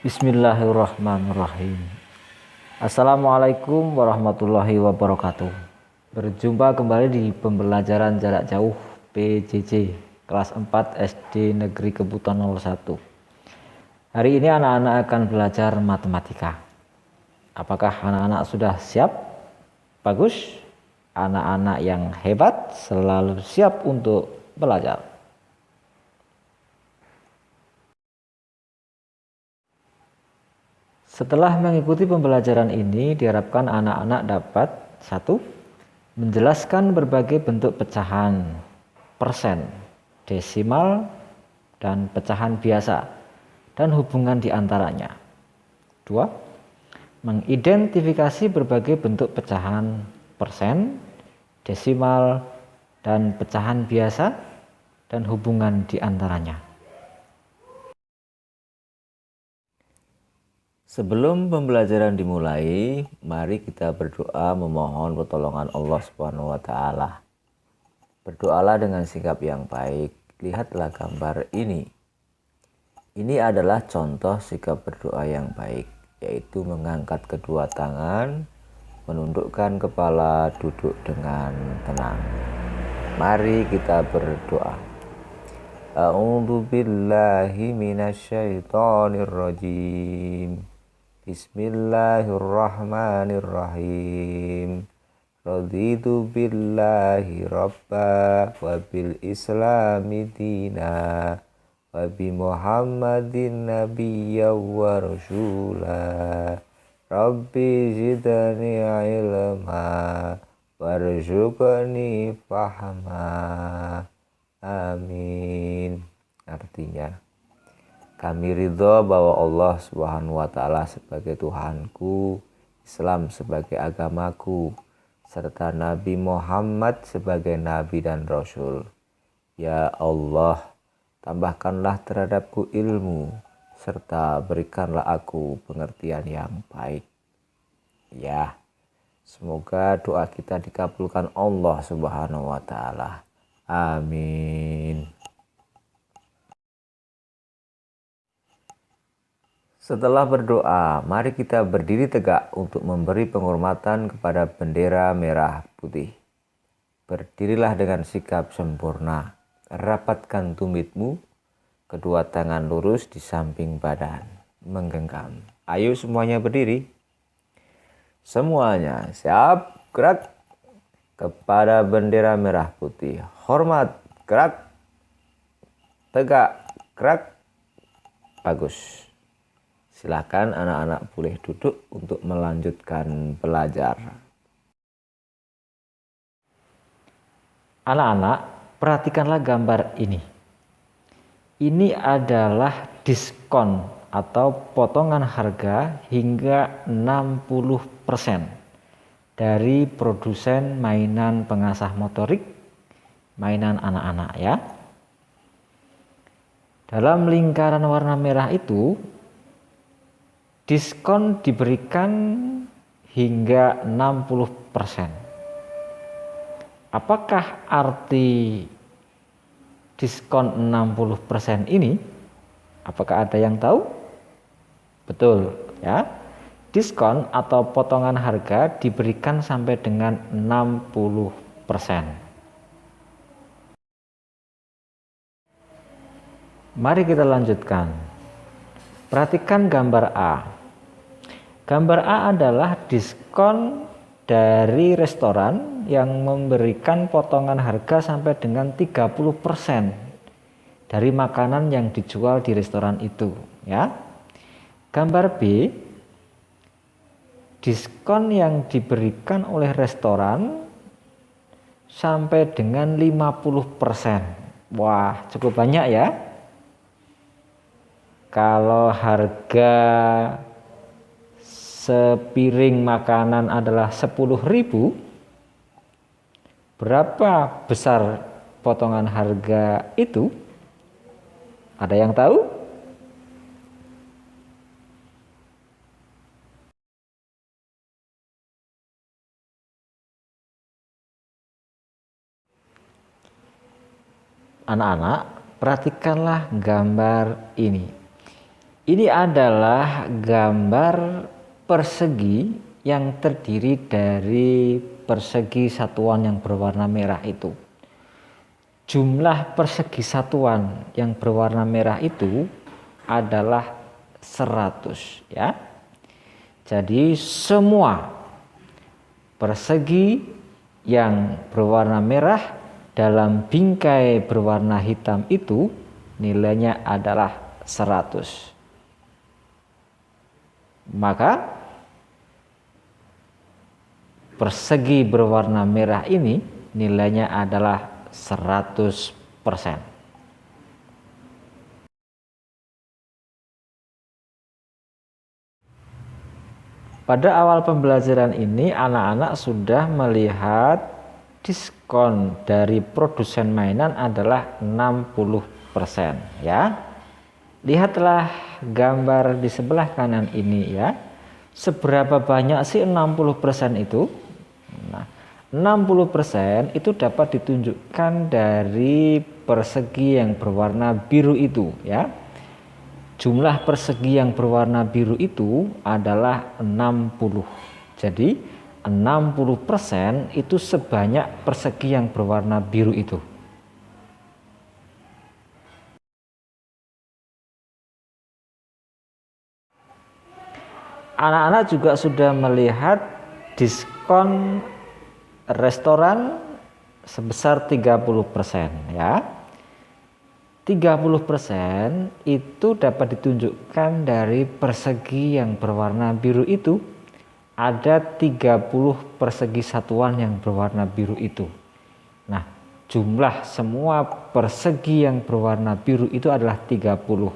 Bismillahirrahmanirrahim. Assalamualaikum warahmatullahi wabarakatuh. Berjumpa kembali di pembelajaran jarak jauh PJJ kelas 4 SD Negeri Kebutuhan 01. Hari ini anak-anak akan belajar matematika. Apakah anak-anak sudah siap? Bagus. Anak-anak yang hebat selalu siap untuk belajar. Setelah mengikuti pembelajaran ini, diharapkan anak-anak dapat 1. Menjelaskan berbagai bentuk pecahan, persen, desimal, dan pecahan biasa, dan hubungan di antaranya. 2. Mengidentifikasi berbagai bentuk pecahan, persen, desimal, dan pecahan biasa, dan hubungan di antaranya. Sebelum pembelajaran dimulai, mari kita berdoa memohon pertolongan Allah Subhanahu wa taala. Berdoalah dengan sikap yang baik. Lihatlah gambar ini. Ini adalah contoh sikap berdoa yang baik, yaitu mengangkat kedua tangan, menundukkan kepala, duduk dengan tenang. Mari kita berdoa. A'udzu billahi minasyaitonir rajim. Bismillahirrahmanirrahim. Raditu billahi rabba wa bil islami dina wa bi muhammadin nabiyya wa rasula. Rabbi zidni ilma warzuqni fahma. Amin. Artinya, kami ridho bahwa Allah Subhanahu wa taala sebagai Tuhanku, Islam sebagai agamaku, serta Nabi Muhammad sebagai nabi dan rasul. Ya Allah, tambahkanlah terhadapku ilmu, serta berikanlah aku pengertian yang baik. Ya, semoga doa kita dikabulkan Allah Subhanahu wa taala. Amin. Setelah berdoa, mari kita berdiri tegak untuk memberi penghormatan kepada bendera merah putih. Berdirilah dengan sikap sempurna. Rapatkan tumitmu, kedua tangan lurus di samping badan, menggenggam. Ayo semuanya berdiri. Semuanya siap, gerak kepada bendera merah putih. Hormat, gerak, tegak, gerak. Bagus. Silakan anak-anak boleh duduk untuk melanjutkan belajar. Anak-anak, perhatikanlah gambar ini. Ini adalah diskon atau potongan harga hingga 60% dari produsen mainan pengasah motorik, mainan anak-anak ya. Dalam lingkaran warna merah itu, diskon diberikan hingga 60%. Apakah arti diskon 60% ini? Apakah ada yang tahu? Betul, ya. Diskon atau potongan harga diberikan sampai dengan 60%. Mari kita lanjutkan. Perhatikan gambar A. Gambar A adalah diskon dari restoran yang memberikan potongan harga sampai dengan 30% dari makanan yang dijual di restoran itu, ya. Gambar B, diskon yang diberikan oleh restoran sampai dengan 50%. Wah, cukup banyak ya. Kalau harga sepiring makanan adalah 10.000, berapa besar potongan harga itu? Ada yang tahu? Anak-anak, perhatikanlah gambar ini. Ini adalah gambar persegi yang terdiri dari persegi satuan yang berwarna merah itu. Jumlah persegi satuan yang berwarna merah itu adalah 100 ya. Jadi semua persegi yang berwarna merah dalam bingkai berwarna hitam itu nilainya adalah 100. Maka persegi berwarna merah ini nilainya adalah 100%. Pada awal pembelajaran ini anak-anak sudah melihat diskon dari produsen mainan adalah 60% ya. Lihatlah gambar di sebelah kanan ini ya. Seberapa banyak sih 60% itu? Nah, 60% itu dapat ditunjukkan dari persegi yang berwarna biru itu ya. Jumlah persegi yang berwarna biru itu adalah 60. Jadi 60% itu sebanyak persegi yang berwarna biru itu. Anak-anak juga sudah melihat diskon restoran sebesar 30% ya. 30% itu dapat ditunjukkan dari persegi yang berwarna biru itu. Ada 30 persegi satuan yang berwarna biru itu. Nah, jumlah semua persegi yang berwarna biru itu adalah 30.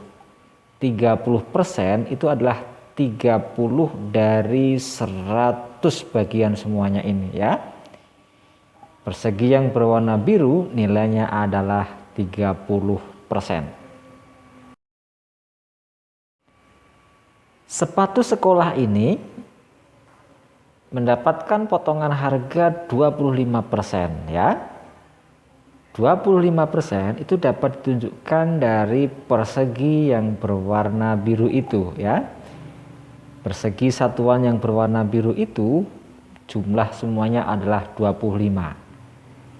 30% itu adalah 30 dari 100 bagian semuanya ini ya. Persegi yang berwarna biru nilainya adalah 30%. Sepatu sekolah ini mendapatkan potongan harga 25% ya. 25% itu dapat ditunjukkan dari persegi yang berwarna biru itu ya. Persegi satuan yang berwarna biru itu jumlah semuanya adalah 25.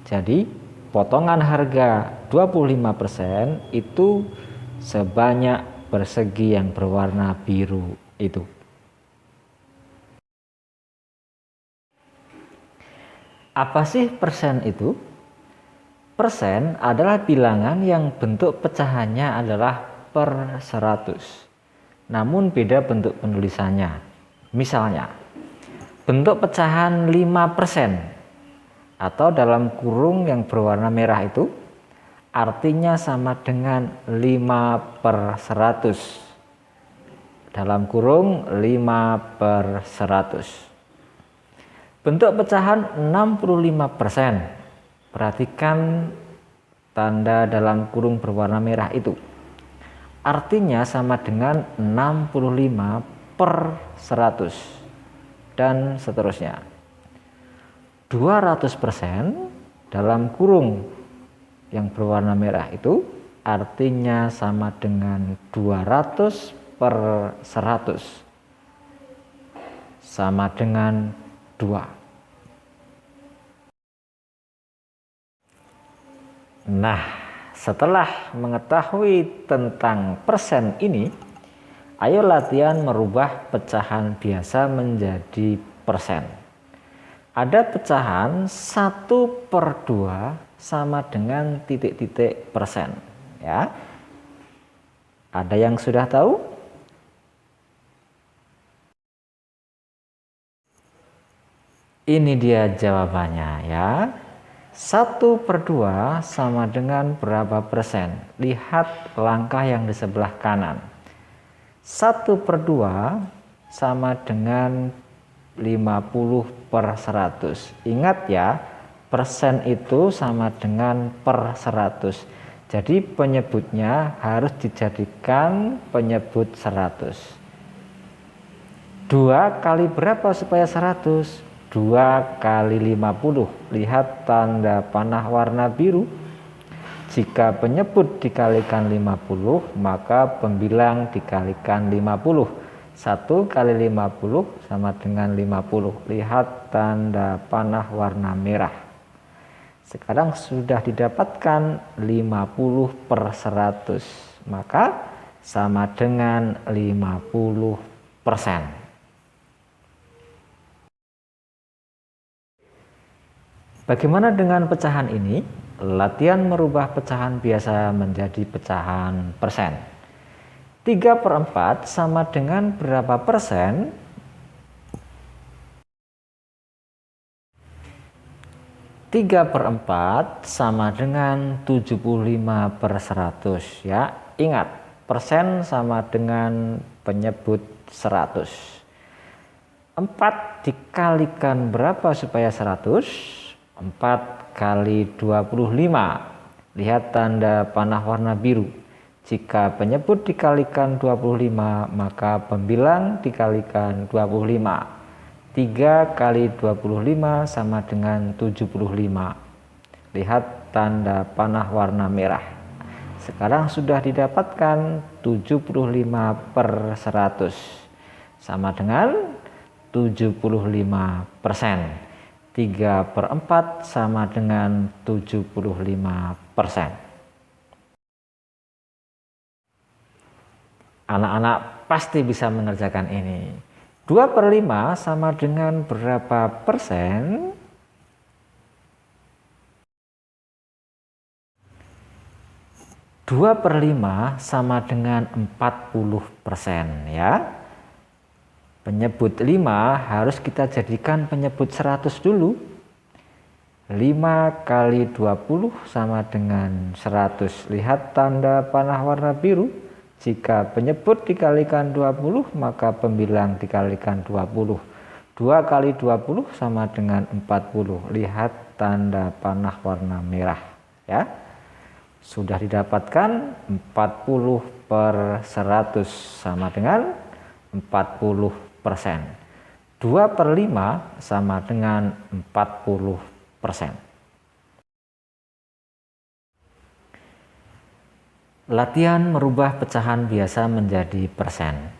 Jadi potongan harga 25% itu sebanyak persegi yang berwarna biru itu. Apa sih persen itu? Persen adalah bilangan yang bentuk pecahannya adalah per 100. Namun beda bentuk penulisannya. Misalnya, bentuk pecahan 5% atau dalam kurung yang berwarna merah itu artinya sama dengan 5/100. Dalam kurung 5/100. Bentuk pecahan 65%. Perhatikan tanda dalam kurung berwarna merah itu. Artinya sama dengan 65/100 dan seterusnya. 200% dalam kurung yang berwarna merah itu artinya sama dengan 200/100 sama dengan 2. Nah, setelah mengetahui tentang persen ini, ayo latihan merubah pecahan biasa menjadi persen. Ada pecahan 1/2 sama dengan titik-titik persen ya. Ada yang sudah tahu? Ini dia jawabannya ya. 1/2 sama dengan berapa persen? Lihat langkah yang di sebelah kanan. 1/2 sama dengan 50/100. Ingat ya, persen itu sama dengan per 100. Jadi penyebutnya harus dijadikan penyebut 100. 2 kali berapa supaya 100? 2 kali 50. Lihat tanda panah warna biru. Jika penyebut dikalikan 50, maka pembilang dikalikan 50. 1 kali 50 sama dengan 50. Lihat tanda panah warna merah. Sekarang sudah didapatkan 50/100, maka sama dengan 50%. Bagaimana dengan pecahan ini? Latihan merubah pecahan biasa menjadi pecahan persen. 3/4 sama dengan berapa persen? 3/4 sama dengan 75/100 ya. Ingat, persen sama dengan penyebut 100. 4 dikalikan berapa supaya 100? 4 kali 25. Lihat tanda panah warna biru. Jika penyebut dikalikan 25, maka pembilang dikalikan 25. 3 kali 25 sama dengan 75. Lihat tanda panah warna merah. Sekarang sudah didapatkan 75/100 sama dengan 75%. 3/4 sama dengan 75%. Anak-anak pasti bisa mengerjakan ini. 2/5 sama dengan berapa persen? 2/5 sama dengan 40% ya. Penyebut 5 harus kita jadikan penyebut 100 dulu. 5 kali 20 sama dengan 100. Lihat tanda panah warna biru. Jika penyebut dikalikan 20, maka pembilang dikalikan 20. 2 kali 20 sama dengan 40. Lihat tanda panah warna merah ya. Sudah didapatkan 40/100 sama dengan 40%. 2/5 sama dengan 40%. Latihan merubah pecahan biasa menjadi persen.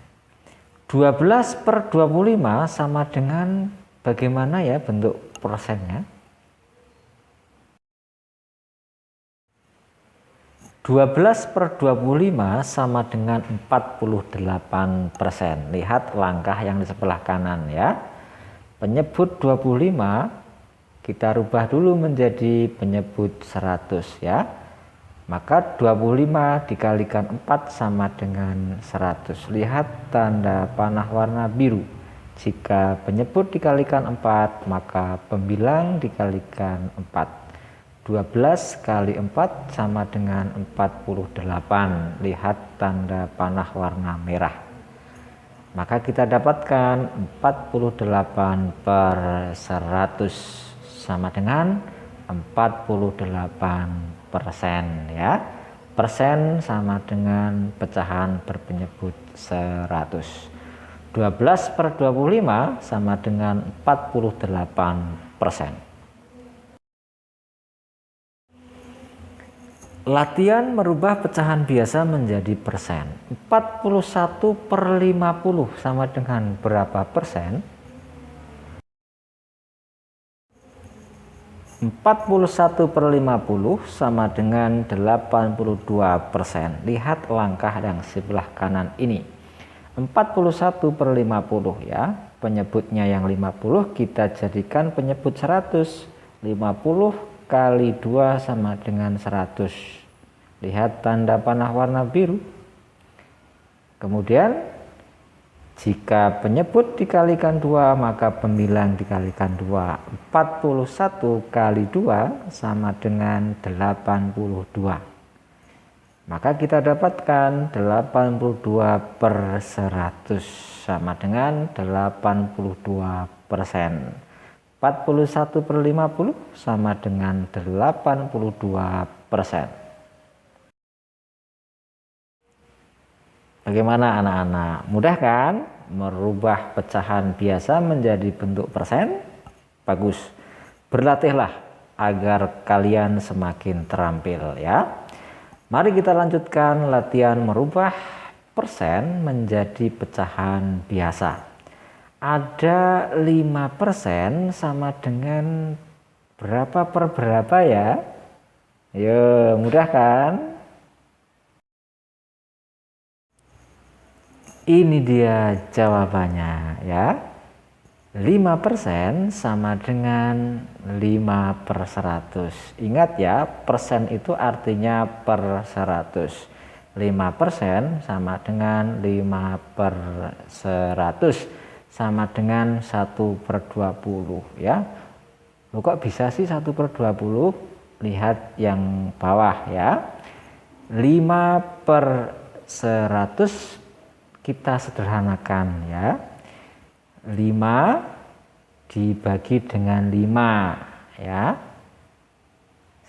12/25 sama dengan bagaimana ya bentuk persennya? 12/25 sama dengan 48%. Lihat langkah yang di sebelah kanan ya. Penyebut 25 kita rubah dulu menjadi penyebut 100 ya. Maka 25 dikalikan 4 sama dengan 100. Lihat tanda panah warna biru. Jika penyebut dikalikan 4, maka pembilang dikalikan 4. 12 kali 4 sama dengan 48. Lihat tanda panah warna merah. Maka kita dapatkan 48/100 sama dengan 48% ya. Persen sama dengan pecahan berpenyebut 100. 12/25 sama dengan 48%. Latihan merubah pecahan biasa menjadi persen. 41/50 sama dengan berapa persen? 41/50 sama dengan 82%. Lihat langkah yang sebelah kanan ini. 41/50 ya. Penyebutnya yang 50 kita jadikan penyebut 100. 50 kali 2 sama dengan 100. Lihat tanda panah warna biru. Kemudian jika penyebut dikalikan 2, maka pembilang dikalikan 2. 41 kali 2 sama dengan 82. Maka kita dapatkan 82/100 sama dengan 82%. 41/50 sama dengan 82%. Bagaimana anak-anak? Mudah kan? Merubah pecahan biasa menjadi bentuk persen? Bagus. Berlatihlah agar kalian semakin terampil ya. Mari kita lanjutkan latihan merubah persen menjadi pecahan biasa. Ada 5% sama dengan berapa per berapa ya? Ayo, mudah kan? Ini dia jawabannya ya. 5% sama dengan 5/100. Ingat ya, persen itu artinya per 100. 5% sama dengan 5/100 sama dengan 1/20 ya. Loh, kok bisa sih 1/20? Lihat yang bawah ya. 5/100 kita sederhanakan ya. 5 dibagi dengan 5 ya,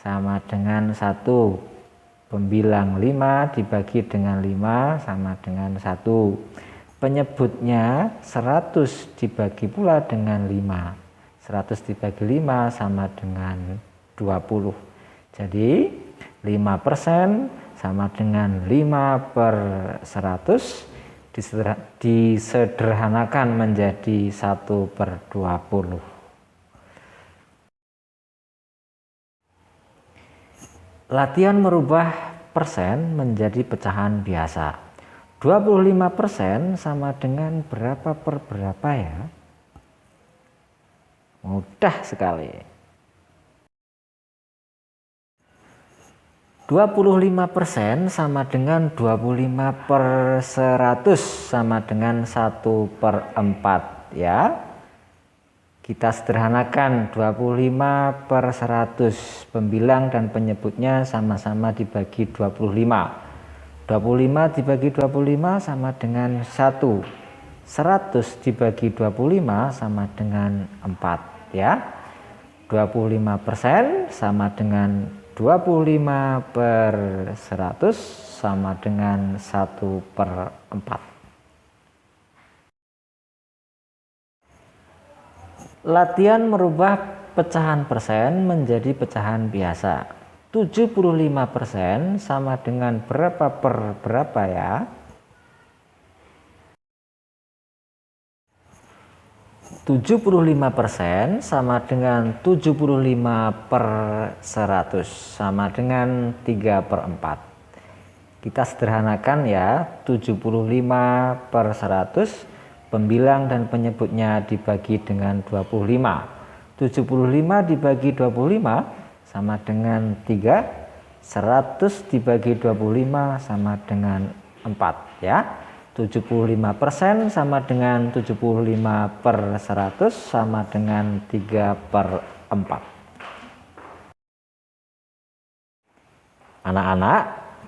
sama dengan 1. Pembilang 5 dibagi dengan 5 sama dengan 1. Penyebutnya 100 dibagi pula dengan 5. 100 dibagi 5 sama dengan 20. Jadi 5% sama dengan 5/100 disederhanakan menjadi 1/20. Latihan merubah persen menjadi pecahan biasa. 25% sama dengan berapa per berapa ya? Mudah sekali. 25% sama dengan 25/100 sama dengan 1/4 ya. Kita sederhanakan 25/100. Pembilang dan penyebutnya sama-sama dibagi 25. 25 dibagi 25 sama dengan 1. 100 dibagi 25 sama dengan 4 ya. 25% sama dengan 25/100 sama dengan 1/4. Latihan merubah pecahan persen menjadi pecahan biasa. 75% sama dengan berapa per berapa ya? 75% sama dengan 75/100 sama dengan 3/4. Kita sederhanakan ya, 75/100 pembilang dan penyebutnya dibagi dengan 25. 75 dibagi 25 sama dengan 3. 100 dibagi 25 sama dengan 4 ya. 75% sama dengan 75/100 sama dengan 3/4. Anak-anak,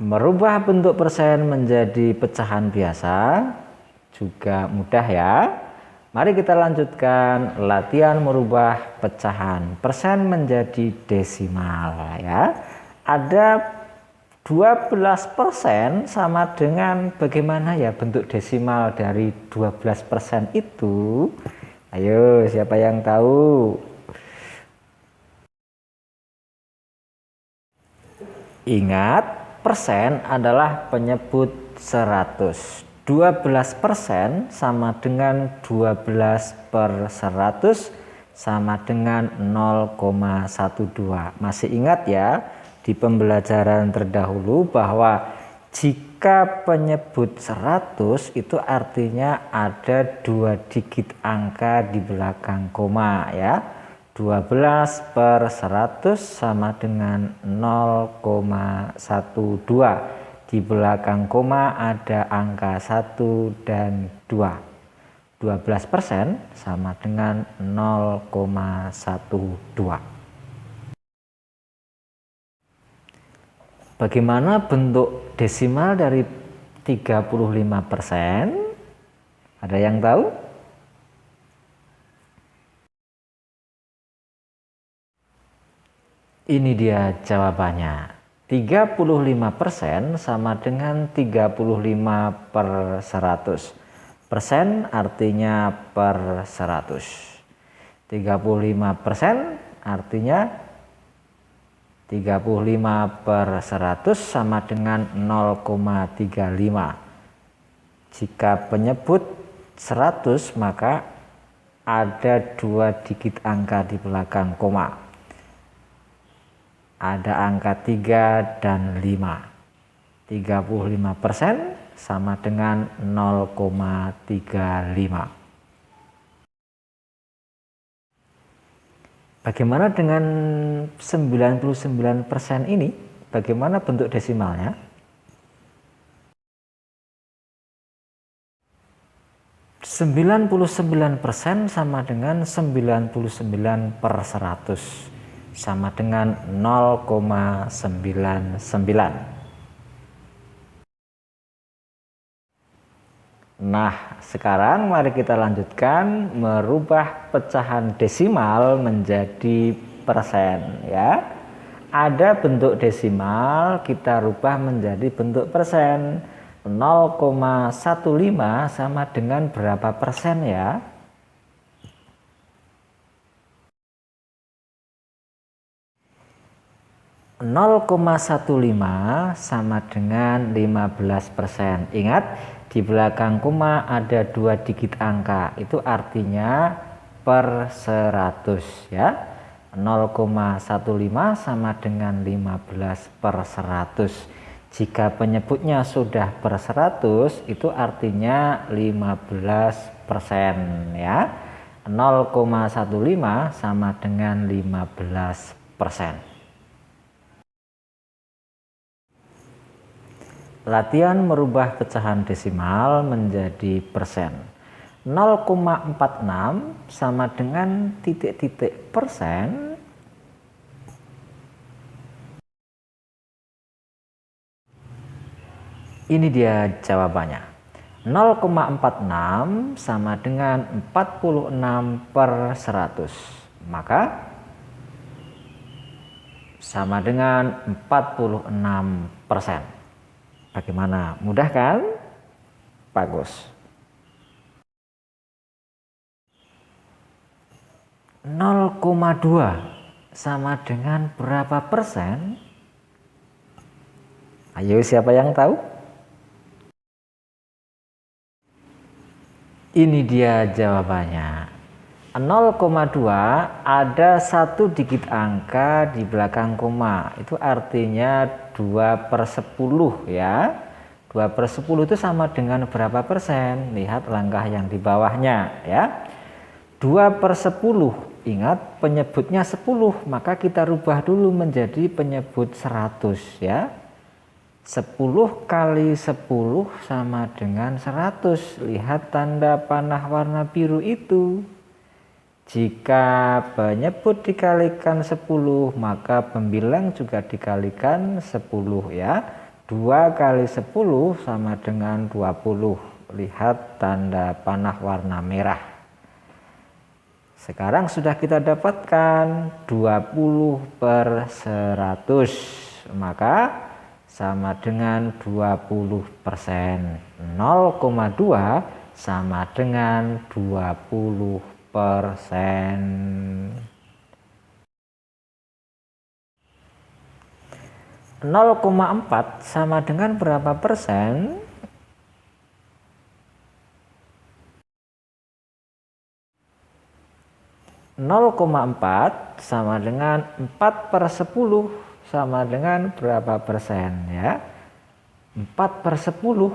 merubah bentuk persen menjadi pecahan biasa juga mudah ya. Mari kita lanjutkan latihan merubah pecahan persen menjadi desimal ya. Ada 12% sama dengan bagaimana ya bentuk desimal dari 12% itu? Ayo, siapa yang tahu? Ingat, persen adalah penyebut 100. 12% sama dengan 12/100 sama dengan 0,12. Masih ingat ya? Di pembelajaran terdahulu bahwa jika penyebut 100 itu artinya ada 2 digit angka di belakang koma ya. 12/100 sama dengan 0,12. Di belakang koma ada angka 1 dan 2. 12% sama dengan 0,12. Bagaimana bentuk desimal dari 35%? Ada yang tahu? Ini dia jawabannya. 35% sama dengan 35/100. Persen artinya per 100. 35% artinya 35/100 sama dengan 0,35. Jika penyebut 100 maka ada 2 digit angka di belakang koma. Ada angka 3 dan 5. 35% sama dengan 0,35. Bagaimana dengan 99% ini? Bagaimana bentuk desimalnya? 99% sama dengan 99/100 sama dengan 0,99. Nah, sekarang mari kita lanjutkan merubah pecahan desimal menjadi persen ya. Ada bentuk desimal, kita rubah menjadi bentuk persen. 0,15 sama dengan berapa persen ya? (0,15) sama dengan 15%. Ingat, di belakang koma ada 2 digit angka, itu artinya per 100 ya. 0,15 sama dengan 15/100. Jika penyebutnya sudah per 100 itu artinya 15% ya. 0,15 sama dengan 15%. Latihan merubah pecahan desimal menjadi persen. 0,46 sama dengan titik-titik persen. Ini dia jawabannya. 0,46 sama dengan 46/100. Maka sama dengan 46%. Bagaimana? Mudah kan? Bagus. 0,2 sama dengan berapa persen? Ayo, siapa yang tahu? Ini dia jawabannya. 0,2 ada 1 digit angka di belakang koma. Itu artinya 2/10 ya. 2/10 itu sama dengan berapa persen? Lihat langkah yang di bawahnya ya. 2/10. Ingat penyebutnya 10, maka kita rubah dulu menjadi penyebut 100 ya. 10 kali 10 sama dengan 100. Lihat tanda panah warna biru itu. Jika penyebut dikalikan 10, maka pembilang juga dikalikan 10 ya. 2 kali 10 sama dengan 20. Lihat tanda panah warna merah. Sekarang sudah kita dapatkan 20/100. Maka sama dengan 20%. 0,2 sama dengan 20%. 0,4 sama dengan berapa persen? (0,4) sama dengan 4/10 sama dengan berapa persen ya? 4/10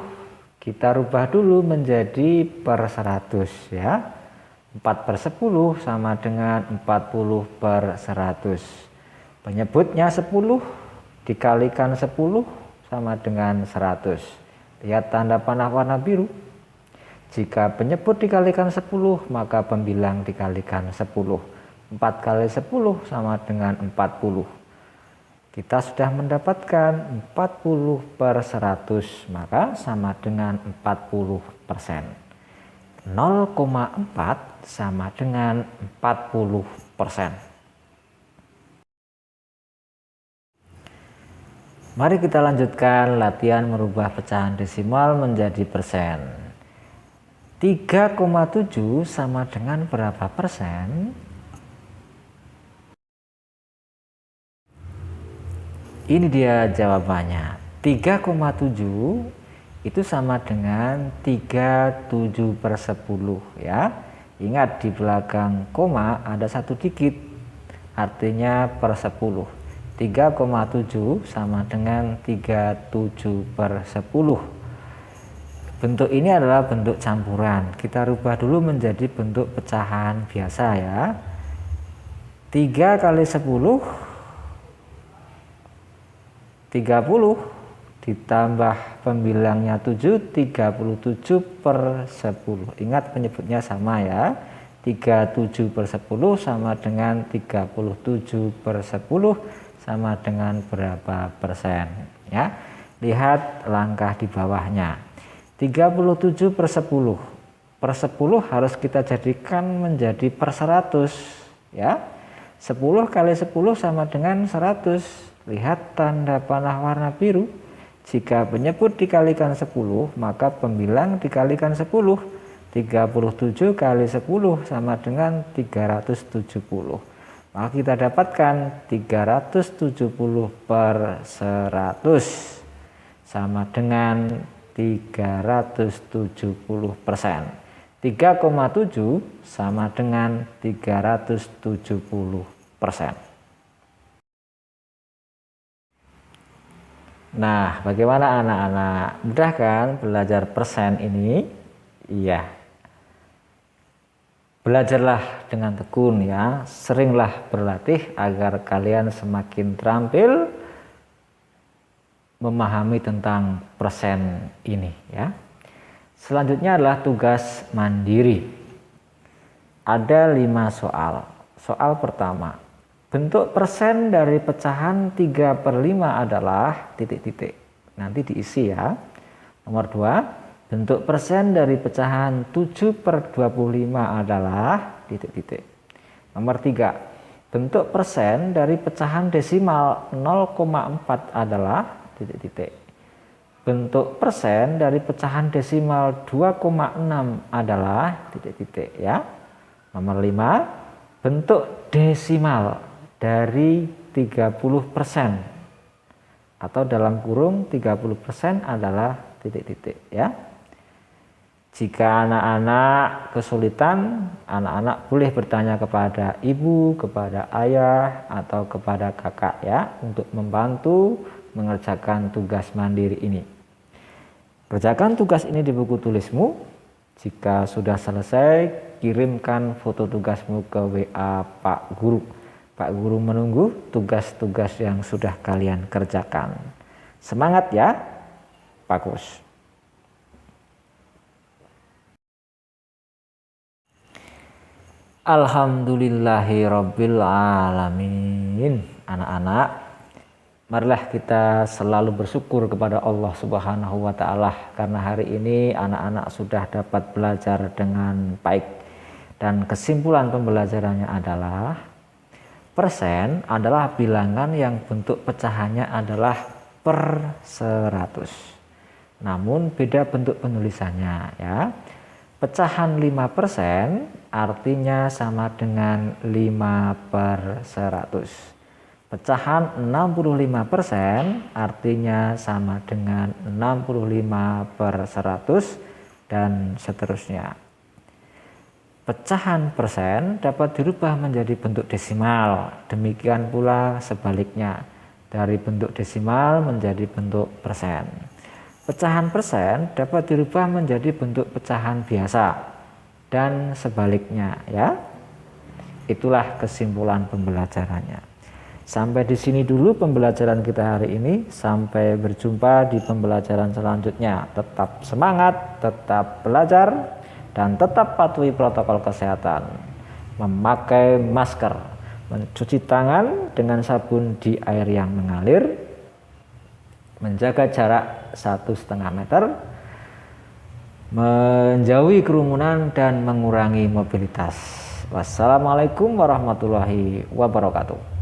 kita rubah dulu menjadi per 100 ya. 4/10 sama dengan 40/100. Penyebutnya 10 dikalikan 10 sama dengan 100. Lihat tanda panah warna biru. Jika penyebut dikalikan 10, maka pembilang dikalikan 10. 4 kali 10 sama dengan 40. Kita sudah mendapatkan 40/100, maka sama dengan 40%. 0,4 sama dengan 40%. Mari kita lanjutkan latihan merubah pecahan desimal menjadi persen. 3,7 sama dengan berapa persen? Ini dia jawabannya. 3,7 itu sama dengan 37/10 ya. Ingat di belakang koma ada satu digit, artinya per 10. 3,7 sama dengan 37/10. Bentuk ini adalah bentuk campuran. Kita rubah dulu menjadi bentuk pecahan biasa ya. 3 kali 10 30 ditambah pembilangnya 7, 37/10. Ingat penyebutnya sama ya. 37/10 sama dengan 37/10 sama dengan berapa persen ya. Lihat langkah di bawahnya. 37/10 per 10 harus kita jadikan menjadi per 100 ya. 10 kali 10 sama dengan 100. Lihat tanda panah warna biru. Jika penyebut dikalikan 10, maka pembilang dikalikan 10. 37 kali 10 sama dengan 370. Maka kita dapatkan 370/100 sama dengan 370%. 3,7 sama dengan 370%. Nah, bagaimana anak-anak? Mudah kan belajar persen ini? Iya. Belajarlah dengan tekun ya. Seringlah berlatih agar kalian semakin terampil memahami tentang persen ini ya. Selanjutnya adalah tugas mandiri. Ada 5 soal. Soal pertama. Bentuk persen dari pecahan 3/5 adalah titik-titik. Nanti diisi ya. Nomor 2, bentuk persen dari pecahan 7/25 adalah titik-titik. Nomor 3, bentuk persen dari pecahan desimal 0,4 adalah titik-titik. Bentuk persen dari pecahan desimal 2,6 adalah titik-titik ya. Nomor 5, bentuk desimal dari 30% atau dalam kurung 30% adalah titik-titik ya. Jika anak-anak kesulitan, anak-anak boleh bertanya kepada ibu, kepada ayah, atau kepada kakak ya, untuk membantu mengerjakan tugas mandiri ini. Kerjakan tugas ini di buku tulismu. Jika sudah selesai, kirimkan foto tugasmu ke WA Pak Guru. Pak Guru menunggu tugas-tugas yang sudah kalian kerjakan. Semangat ya, bagus. Alhamdulillahirabbil alamin. Anak-anak, marilah kita selalu bersyukur kepada Allah Subhanahu wa taala karena hari ini anak-anak sudah dapat belajar dengan baik. Dan kesimpulan pembelajarannya adalah persen adalah bilangan yang bentuk pecahannya adalah per 100. Namun beda bentuk penulisannya ya. Pecahan 5% artinya sama dengan 5/100. Pecahan 65% artinya sama dengan 65/100 dan seterusnya. Pecahan persen dapat dirubah menjadi bentuk desimal, demikian pula sebaliknya, dari bentuk desimal menjadi bentuk persen. Pecahan persen dapat dirubah menjadi bentuk pecahan biasa, dan sebaliknya ya. Itulah kesimpulan pembelajarannya. Sampai di sini dulu pembelajaran kita hari ini, sampai berjumpa di pembelajaran selanjutnya. Tetap semangat, tetap belajar, dan tetap patuhi protokol kesehatan, memakai masker, mencuci tangan dengan sabun di air yang mengalir, menjaga jarak 1,5 meter, menjauhi kerumunan dan mengurangi mobilitas. Wassalamualaikum warahmatullahi wabarakatuh.